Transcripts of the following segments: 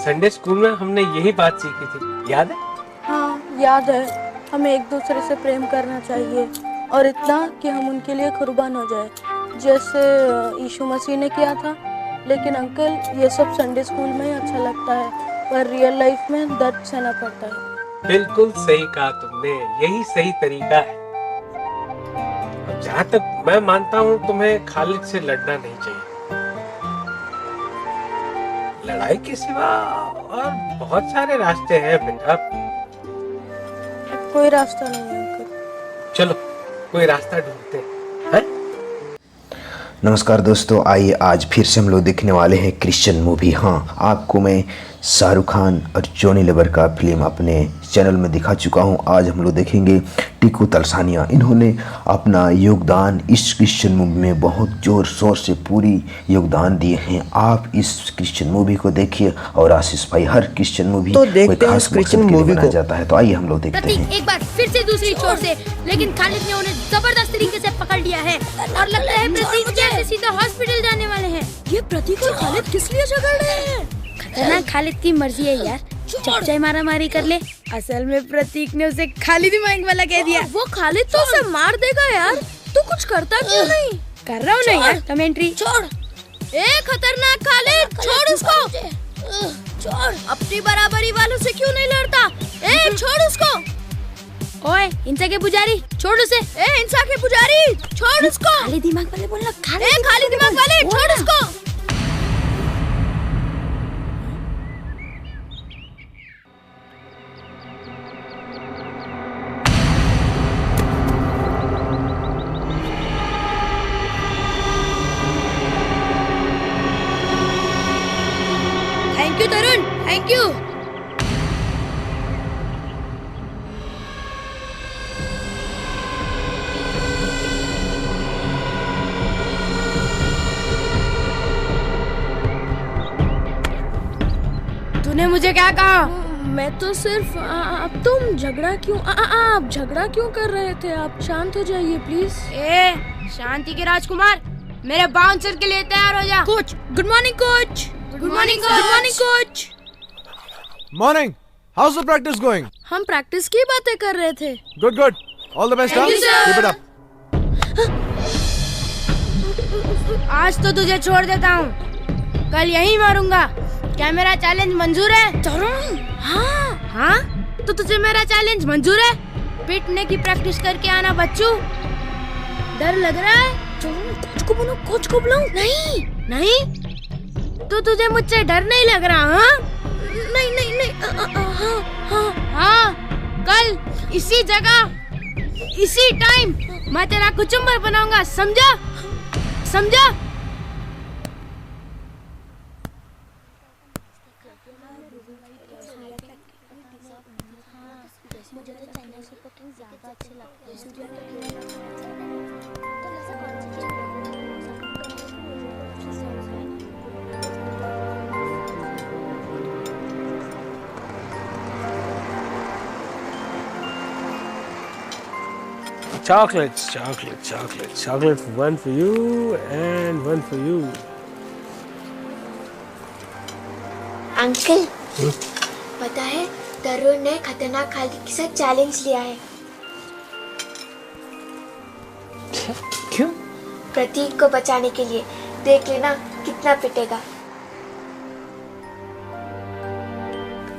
Sunday school में हमने यही बात सीखी थी, याद है? हाँ याद है। हमें एक दूसरे से प्रेम करना चाहिए और इतना कि हम उनके लिए कुर्बान हो जाए, जैसे यीशु मसीह ने किया था। लेकिन अंकल, ये सब संडे स्कूल में ही अच्छा लगता है, पर रियल लाइफ में दर्द सहना पड़ता है। बिल्कुल सही कहा तुमने, यही सही तरीका है। और जहाँ तक मैं मानता हूँ, तुम्हें खालिद से लड़ना नहीं चाहिए। लड़ाई के सिवा और बहुत सारे रास्ते हैं बेटा। कोई रास्ता नहीं है अंकल। चलो कोई रास्ता ढूंढते हैं। नमस्कार दोस्तों, आइए आज फिर से हम लोग देखने वाले हैं क्रिश्चियन मूवी। हाँ, आपको मैं शाहरुख खान और जॉनी लीवर का फिल्म अपने चैनल में दिखा चुका हूँ। आज हम लोग देखेंगे टीकू तलसानिया। इन्होंने अपना योगदान इस क्रिश्चियन मूवी में बहुत जोर शोर से पूरी योगदान दिए हैं। आप इस क्रिश्चियन मूवी को देखिए और आशीष भाई, हर क्रिश्चियन मूवी तो देखते हैं क्रिश्चियन मूवी को जाता है। तो आइए हम लोग देखते हैं। एक बार फिर से दूसरी छोर से, लेकिन खालिद ने उन्हें जबरदस्त तरीके से पकड़ लिया है और लगता है प्रतीक जैसे सीधा हॉस्पिटल जाने वाले हैं। ये प्रतीक और खालिद किस लिए झगड़ रहे हैं? खतरनाक खालिद की मर्जी है यार, चाहे मारा मारी कर ले। असल में प्रतीक ने उसे खालिद ही मांग वाला कह दिया। वो खालिद तो उसे मार देगा यार, तू कुछ करता क्यों नहीं? कर रहा हूँ ना यार, कमेंट्री। छोड़, ए खतरनाक खालिद, छोड़ उसको। छोड़, अपनी बराबरी वालों से क्यों नहीं लड़ता? ए छोड़ उसको। ओए हिंसा के पुजारी, छोड़ उसे। ए हिंसा के पुजारी, छोड़ उसको। खाली दिमाग वाले बोलना, खाली दिमाग वाले, छोड़ उसको। Thank you Tarun, thank you. तूने मुझे क्या कहा? मैं तो सिर्फ अब तुम झगड़ा क्यों आप झगड़ा क्यों कर रहे थे? आप शांत हो जाइए प्लीज। ए शांति के राजकुमार, मेरे बाउंसर के लिए तैयार हो जा। Coach, good morning coach. Good morning good morning coach. Morning. How's the practice going? हम प्रैक्टिस की बातें कर रहे थे। Good, good. All the best. Thank you, sir. Keep it up. आज तो तुझे छोड़ देता हूँ, कल यहीं मारूंगा। क्या मेरा चैलेंज मंजूर है? तरुण, हाँ? तो तुझे मेरा चैलेंज मंजूर है? पिटने की प्रैक्टिस करके आना बच्चू। डर लग रहा है? कोच को बोलो, कोच को बुलाऊं? नहीं? तो तुझे मुझसे डर नहीं लग रहा? हाँ? नहीं। हाँ, कल इसी जगह इसी टाइम मैं तेरा कुचुम्बर बनाऊंगा, समझा? Chocolates. One for you and one for you. Uncle, पता है तरुण ने खतरनाक खालिद के साथ चैलेंज लिया है। क्यों? प्रतीक को बचाने के लिए। देख लेना कितना पिटेगा।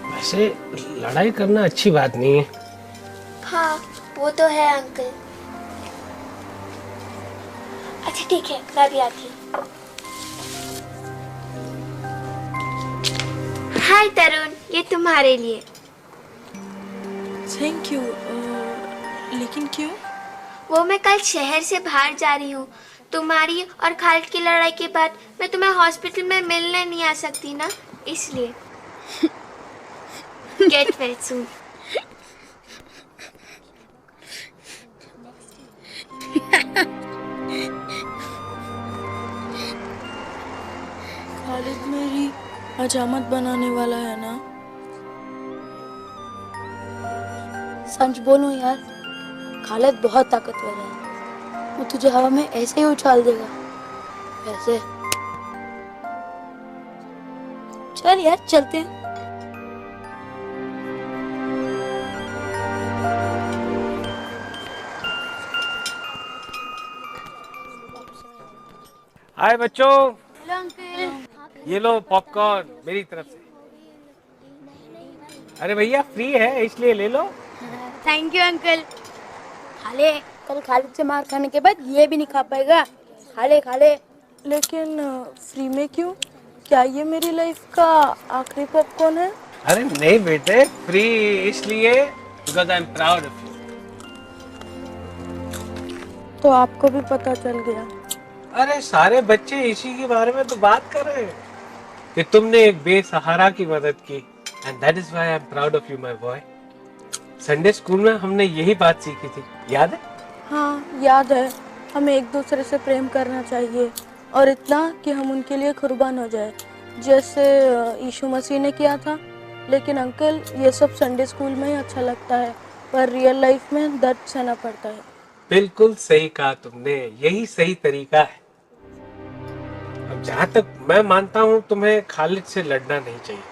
वैसे लड़ाई करना अच्छी बात नहीं है। हाँ, वो तो है अंकल। अच्छा ठीक है, मैं भी आती हूँ। हाय तरुण, ये तुम्हारे लिए। Thank you. लेकिन क्यों? वो मैं कल शहर से बाहर जा रही हूँ। तुम्हारी और खालिद की लड़ाई के बाद मैं तुम्हें हॉस्पिटल में मिलने नहीं आ सकती ना, इसलिए। Get well soon. खालिद मेरी हजामत बनाने वाला है ना? सच बोलूं यार, खालिद बहुत ताकतवर है। वो तुझे हवा में ऐसे ही उछाल देगा, वैसे। चल यार चलते हैं। हाय बच्चों, हेलो अंकल। ये लो पॉपकॉर्न मेरी तरफ से। अरे भैया फ्री है इसलिए ले लो। Thank you uncle. खा ले, कल खालिद से मार खाने के बाद ये भी नहीं खा पाएगा। खा ले खा ले। लेकिन फ्री में क्यों? क्या ये मेरी लाइफ का आखिरी पॉपकॉर्न है? अरे नहीं बेटे, फ्री इसलिए because I am proud of you. तो आपको भी पता चल गया। अरे सारे बच्चे इसी के बारे में तो बात कर रहे हैं कि तुमने एक बेसहारा की मदद की, and that is why I am proud of you my boy. Sunday school में हमने यही बात सीखी थी, याद है? हाँ याद है। हमें एक दूसरे से प्रेम करना चाहिए, और इतना कि हम उनके लिए कुर्बान हो जाए, जैसे यीशु मसीह ने किया था। लेकिन अंकल, ये सब संडे स्कूल में ही अच्छा लगता है, पर रियल लाइफ में दर्द सहना पड़ता है। बिल्कुल सही कहा तुमने, यही सही तरीका है। अब जहां तक मैं मानता हूं, तुम्हें खालिद से लड़ना नहीं चाहिए।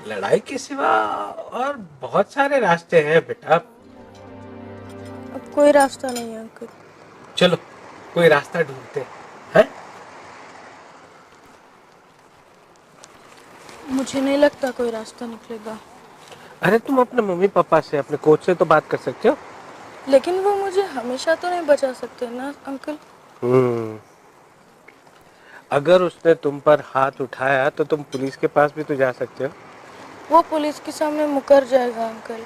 लड़ाई के सिवा और बहुत सारे रास्ते हैं बेटा। अब कोई रास्ता नहीं है अंकल। चलो कोई रास्ता ढूंढते हैं। मुझे नहीं लगता कोई रास्ता निकलेगा। अरे तुम अपने मम्मी पापा से, अपने कोच से तो बात कर सकते हो। लेकिन वो मुझे हमेशा तो नहीं बचा सकते ना अंकल। अगर उसने तुम पर हाथ उठाया तो तुम पुलिस के पास भी तो जा सकते हो। वो पुलिस के सामने मुकर जाएगा अंकल।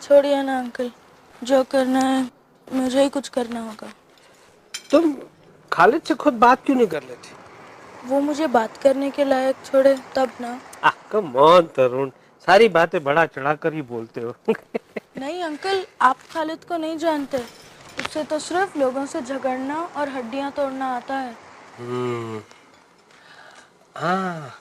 छोड़िए ना अंकल, जो करना है मुझे ही कुछ करना होगा। तुम खालिद से खुद बात क्यों नहीं कर लेते? वो मुझे बात करने के लायक छोड़े तब ना। कम ऑन तरुण, सारी बातें बढ़ा चढ़ा कर ही बोलते हो। नहीं अंकल, आप खालिद को नहीं जानते। उससे तो सिर्फ लोगों से झगड़ना और हड्डियां तोड़ना आता है। हाँ,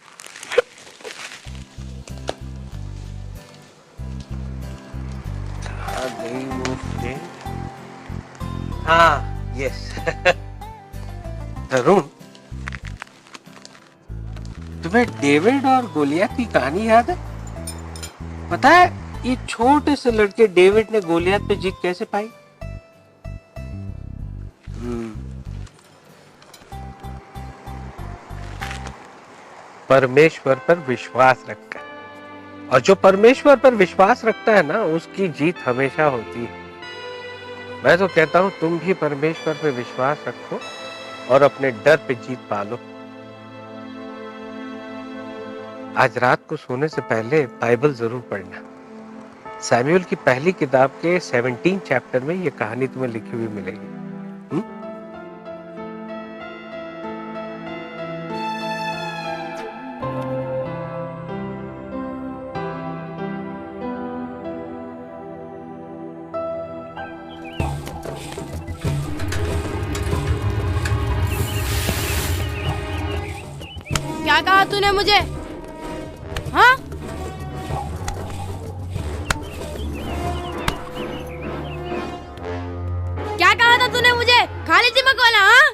हाँ यस। तरुण, तुम्हें डेविड और गोलियत की कहानी याद है? पता है ये छोटे से लड़के डेविड ने गोलियत पे जीत कैसे पाई? परमेश्वर पर विश्वास रखकर। और जो परमेश्वर पर विश्वास रखता है ना, उसकी जीत हमेशा होती है। मैं तो कहता हूं तुम भी परमेश्वर पे विश्वास रखो और अपने डर पे जीत पालो। आज रात को सोने से पहले बाइबल जरूर पढ़ना। सैमुएल की पहली किताब के 17 चैप्टर में ये कहानी तुम्हें लिखी हुई मिलेगी। क्या कहा तूने मुझे? हाँ? क्या कहा था तूने मुझे? खाली दिमाग वाला, हाँ?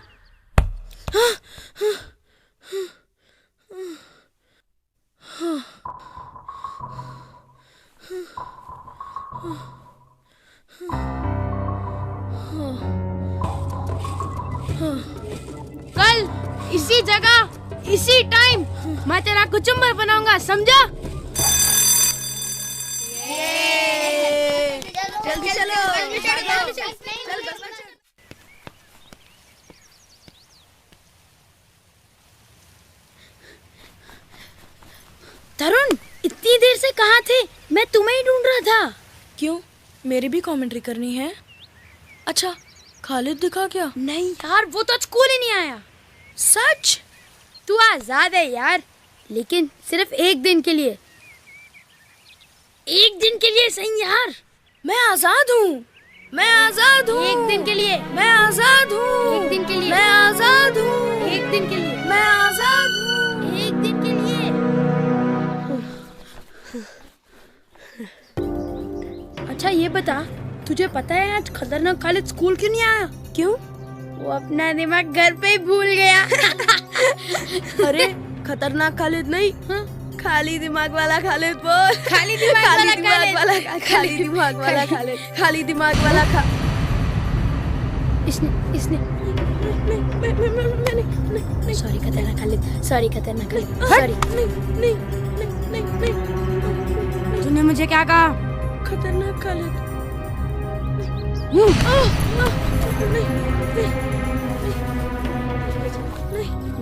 कल इसी जगह इसी टाइम मैं तेरा कुचुम्बर बनाऊंगा, समझा? जल्दी चलो। तरुण, इतनी देर से कहाँ थे? मैं तुम्हें ही ढूंढ रहा था। क्यों, मेरी भी कमेंट्री करनी है? अच्छा, खालिद दिखा क्या? नहीं यार, वो तो स्कूल ही नहीं आया। सच? तू आजाद है यार, लेकिन सिर्फ एक दिन के लिए। एक दिन के लिए सही यार। मैं आजाद हूँ, मैं आजाद हूँ। एक दिन के लिए मैं आजाद हूँ। एक दिन के लिए मैं आजाद हूँ। एक दिन के लिए मैं आजाद हूँ। एक दिन के लिए। अच्छा ये बता, तुझे पता है आज खतरनाक खालिद स्कूल क्यों नहीं आया? क्यों? वो अपना दिमाग घर पे ही भूल गया। अरे खतरनाक खालिद नहीं, हाँ? खाली दिमाग वाला खालिद बोल। खाली दिमाग वाला खालिद, खाली दिमाग वाला खालिद, खाली दिमाग वाला इसने सॉरी खतरनाक खालिद, सॉरी खतरनाक खालिद, सॉरी। तूने मुझे क्या कहा? खतरनाक खालिद।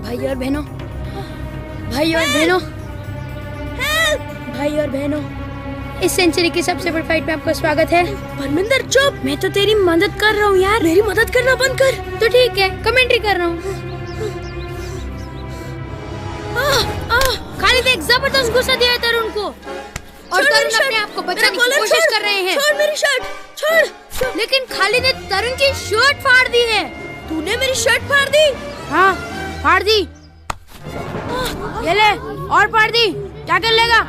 भाई और बहनों, भाई और बहनों, भाई और बहनों, इस सेंचुरी की सबसे बड़ी फाइट में आपका स्वागत है। परमिंदर चुप, मैं तो तेरी मदद कर रहा हूँ यार। मेरी मदद करना बंद कर। तो ठीक है, कमेंट्री कर रहा हूँ। खालिद एक जबरदस्त गुस्सा दिया है तरुण को, और तरुण अपने आप को बचाने की कोशिश कर रहे हैं। छोड़ मेरी शर्ट, छोड़। लेकिन खालिद ने तरुण की शर्ट फाड़ दी है। तूने मेरी शर्ट फाड़ दी? हाँ, फाड़ दी। ये ले, और फाड़ दी। क्या कर लेगा?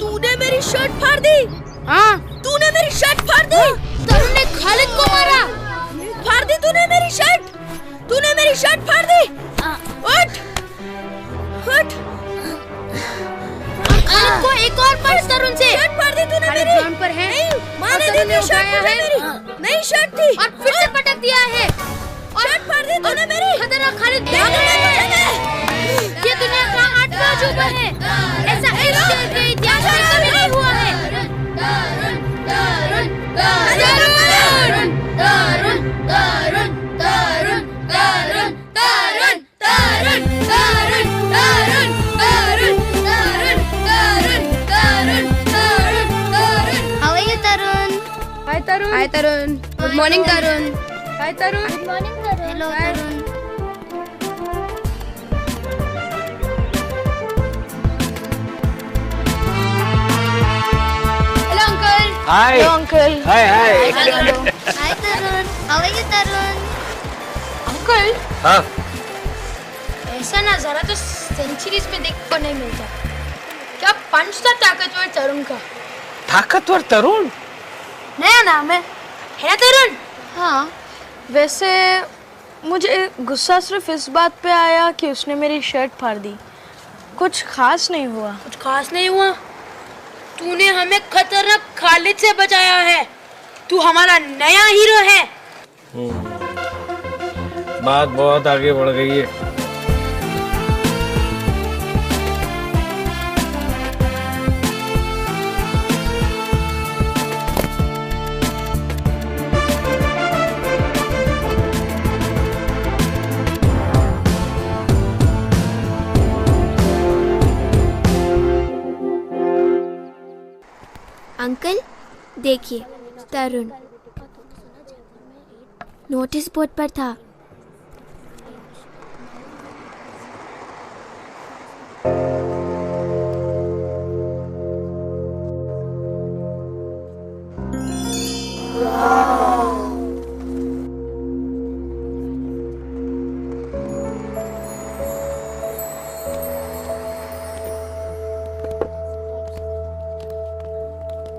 तूने मेरी शर्ट फाड़ दी? हाँ, तूने मेरी शर्ट फाड़ दी? तरुण ने खालिद को मारा। फाड़ दी तूने मेरी शर्ट? तूने मेरी शर्ट फाड़ दी? उठ, उठ। खालिद को एक और पंच तरुण से। शर्ट फाड़ दी तूने मेरी? ग्राउंड पर है। माने तरुण ने दी शर्ट उठाया है मेरी। नई शर्ट थी। और फिर से पटक दिया है। शर्ट फाड़ दी तूने मेरी? खतरनाक खालिद भाग रहे हैं। ये दुनिया का 8वां अजूबा है। ऐसा इस शहर के इतिहास में कभी नहीं हुआ है। तरुण, तरुण, तरुण, तरुण, तरुण, तरुण, तरुण, तरुण, तरुण, तरुण, तरुण, तरुण, तरुण, तरुण, तरुण, तरुण। How are you, Tarun? Hi Tarun. Hi Tarun. Good morning Tarun. Hi Tarun. Hello, Tarun. Hello uncle. Hi uncle. Hi hi. Hi, Tarun. How are you, Tarun? Uncle, हाँ, ऐसा नजारा तो सेंचुरीज में देखने को नहीं मिलता। क्या पंच था ताकतवर तरुण का। ताकतवर तरुण। नया नाम है ना तरुण? हाँ, वैसे मुझे गुस्सा सिर्फ इस बात पे आया कि उसने मेरी शर्ट फाड़ दी। कुछ खास नहीं हुआ। कुछ खास नहीं हुआ। तूने हमें खतरनाक खालिद से बचाया है। तू हमारा नया हीरो है। बात बहुत आगे बढ़ गई है। अंकल देखिए, तरुण नोटिस बोर्ड पर था।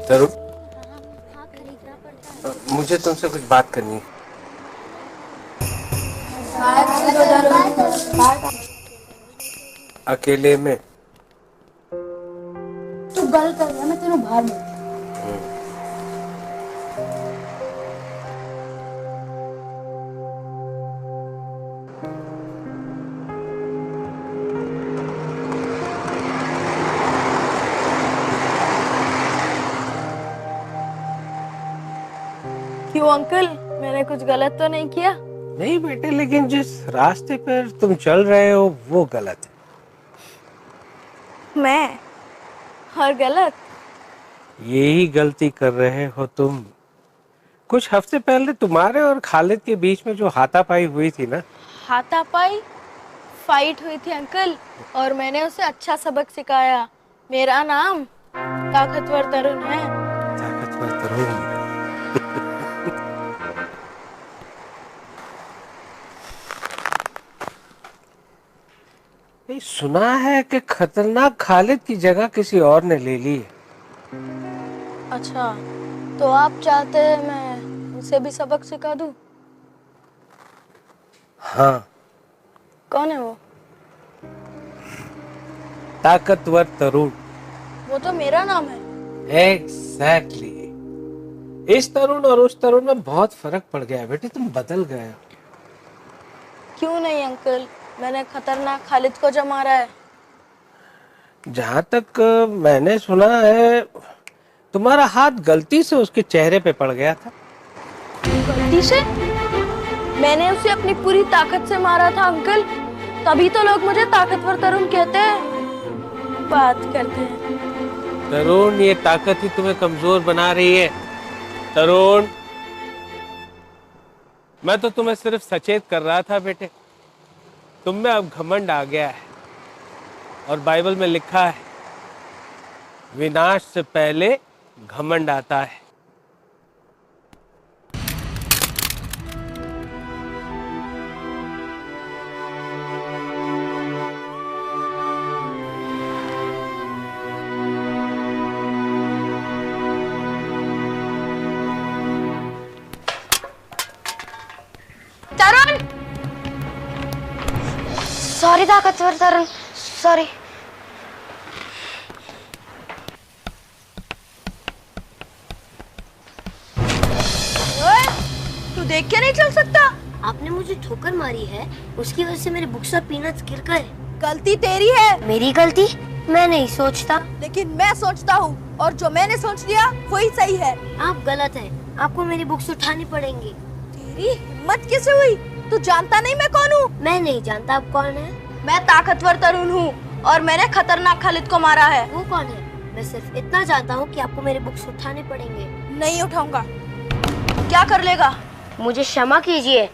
तरुण, मुझे तुमसे कुछ बात करनी है। अकेले में। तू गलत कर रहा है, मैं तेरे बाहर में। क्यों अंकल, मैंने कुछ गलत तो नहीं किया? नहीं बेटे, लेकिन जिस रास्ते पर तुम चल रहे हो वो गलत है। मैं और गलत? यही गलती कर रहे हो तुम। कुछ हफ्ते पहले तुम्हारे और खालिद के बीच में जो हाथापाई हुई थी ना। हाथापाई? फाइट हुई थी अंकल, और मैंने उसे अच्छा सबक सिखाया। मेरा नाम ताकतवर तरुण है। ताकतवर तरुण। सुना है कि खतरनाक खालिद की जगह किसी और ने ले ली है। अच्छा, तो आप चाहते हैं मैं उसे भी सबक सिखा दूं? हाँ। कौन है वो? ताकतवर तरुण। वो तो मेरा नाम है। एग्जैक्टली। इस तरुण और उस तरुण में बहुत फर्क पड़ गया है बेटे, तुम बदल गए हो। क्यों नहीं अंकल, मैंने खतरनाक खालिद को जो मारा है। जहां तक मैंने सुना है, तुम्हारा हाथ गलती से उसके चेहरे पे पड़ गया था। गलती से? मैंने उसे अपनी पूरी ताकत से मारा था अंकल, तभी तो लोग मुझे ताकतवर तरुण कहते हैं। बात करते हैं। तरुण, ये ताकत ही तुम्हें कमजोर बना रही है। तरुण, मैं तो तुम्हें सिर्फ सचेत कर रहा था बेटे। तुम में अब घमंड आ गया है, और बाइबल में लिखा है, विनाश से पहले घमंड आता है। तरुण, सॉरी ताकतवर तरुण, सॉरी। तू देख के नहीं चल सकता? आपने मुझे ठोकर मारी है, उसकी वजह से मेरे बुक्स और पीनट्स गिर गए। गलती तेरी है। मेरी गलती? मैं नहीं सोचता। लेकिन मैं सोचता हूँ, और जो मैंने सोच लिया वही सही है। आप गलत हैं। आपको मेरी बुक्स उठानी पड़ेंगी। तेरी हिम्मत कैसे हुई? तू जानता नहीं मैं कौन हूँ? मैं नहीं जानता आप कौन है। मैं ताकतवर तरुण हूँ, और मैंने खतरनाक खालिद को मारा है। वो कौन है? मैं सिर्फ इतना जानता हूँ कि आपको मेरे बुक्स उठाने पड़ेंगे। नहीं उठाऊंगा। क्या कर लेगा? मुझे क्षमा कीजिए।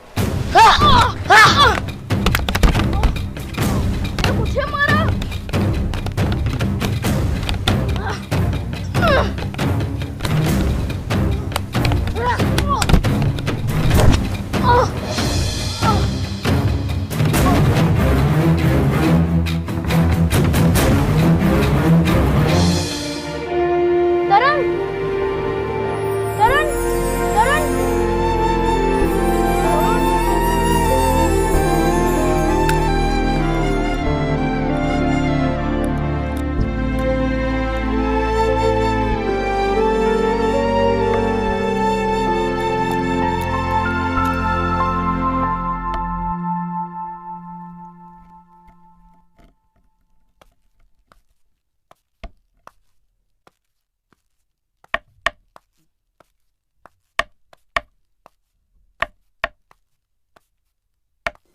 मुझे मारा। Tarun, Tarun, Tarun.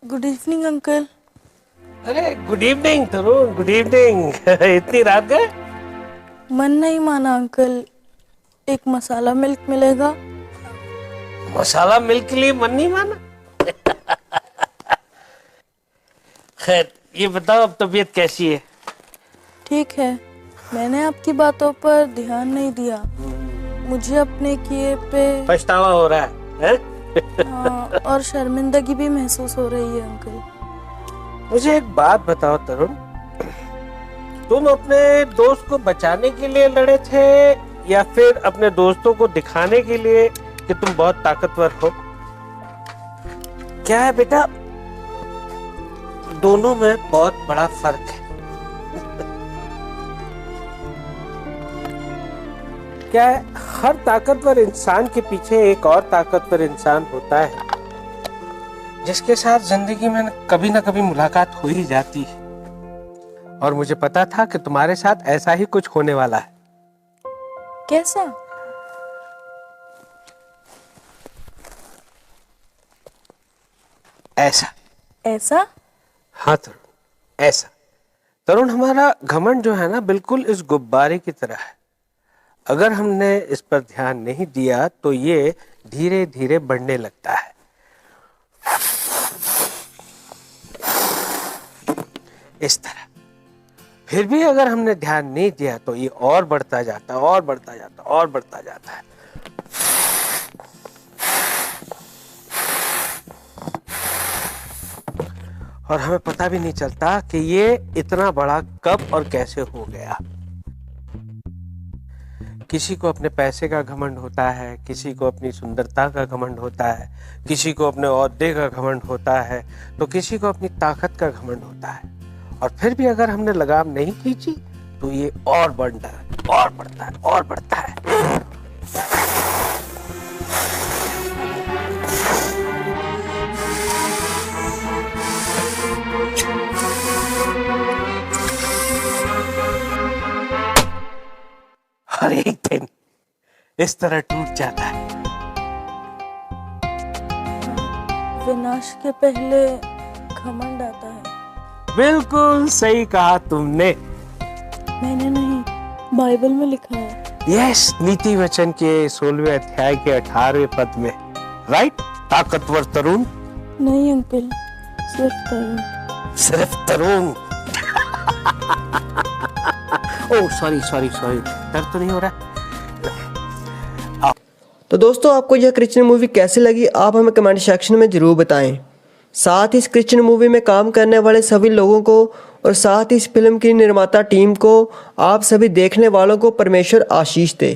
Good evening uncle. अरे good evening Tarun, good evening. इतनी रात गए? मन नहीं माना अंकल, एक मसाला मिल्क मिलेगा? मसाला मिल्क के लिए मन नहीं माना? खैर, ये बताओ अब तबीयत कैसी है? ठीक है, मैंने आपकी बातों पर ध्यान नहीं दिया। मुझे अपने किए पे पछतावा हो रहा है? हाँ, और शर्मिंदगी भी महसूस हो रही है अंकल। मुझे एक बात बताओ तरुण, तुम अपने दोस्त को बचाने के लिए लड़े थे, या फिर अपने दोस्तों को दिखाने के लिए कि तुम बहुत ताकतवर हो? क्या है बेटा, दोनों में बहुत बड़ा फर्क है। क्या है, हर ताकतवर इंसान के पीछे एक और ताकतवर इंसान होता है, जिसके साथ जिंदगी में कभी ना कभी मुलाकात हो ही जाती है। और मुझे पता था कि तुम्हारे साथ ऐसा ही कुछ होने वाला है। कैसा? ऐसा। ऐसा? हाँ तरुण, ऐसा। तरुण, हमारा घमंड जो है ना, बिल्कुल इस गुब्बारे की तरह है। अगर हमने इस पर ध्यान नहीं दिया तो ये धीरे धीरे बढ़ने लगता है। इस तरह। फिर भी अगर हमने ध्यान नहीं दिया तो ये और बढ़ता जाता, और बढ़ता जाता, और बढ़ता जाता है। और हमें पता भी नहीं चलता कि ये इतना बड़ा कब और कैसे हो गया। किसी को अपने पैसे का घमंड होता है, किसी को अपनी सुंदरता का घमंड होता है, किसी को अपने ओहदे का घमंड होता है, तो किसी को अपनी ताकत का घमंड होता है। और फिर भी अगर हमने लगाम नहीं खींची तो ये और बढ़ता है, और बढ़ता है, और बढ़ता है। और एक दिन इस तरह टूट जाता है। विनाश के पहले घमंड आता है। बिल्कुल सही कहा तुमने। मैंने नहीं, बाइबल में लिखा है। यस, नीति वचन के 16वें अध्याय के 18वें पद में। राइट, ताकतवर तरुण। नहीं अंकल, सिर्फ तरुण। सिर्फ तरुण। ओह सॉरी, दर्द तो नहीं हो रहा? तो दोस्तों, आपको यह क्रिश्चियन मूवी कैसी लगी आप हमें कमेंट सेक्शन में ज़रूर बताएं। साथ ही इस क्रिश्चियन मूवी में काम करने वाले सभी लोगों को और साथ ही इस फिल्म की निर्माता टीम को, आप सभी देखने वालों को परमेश्वर आशीष दे।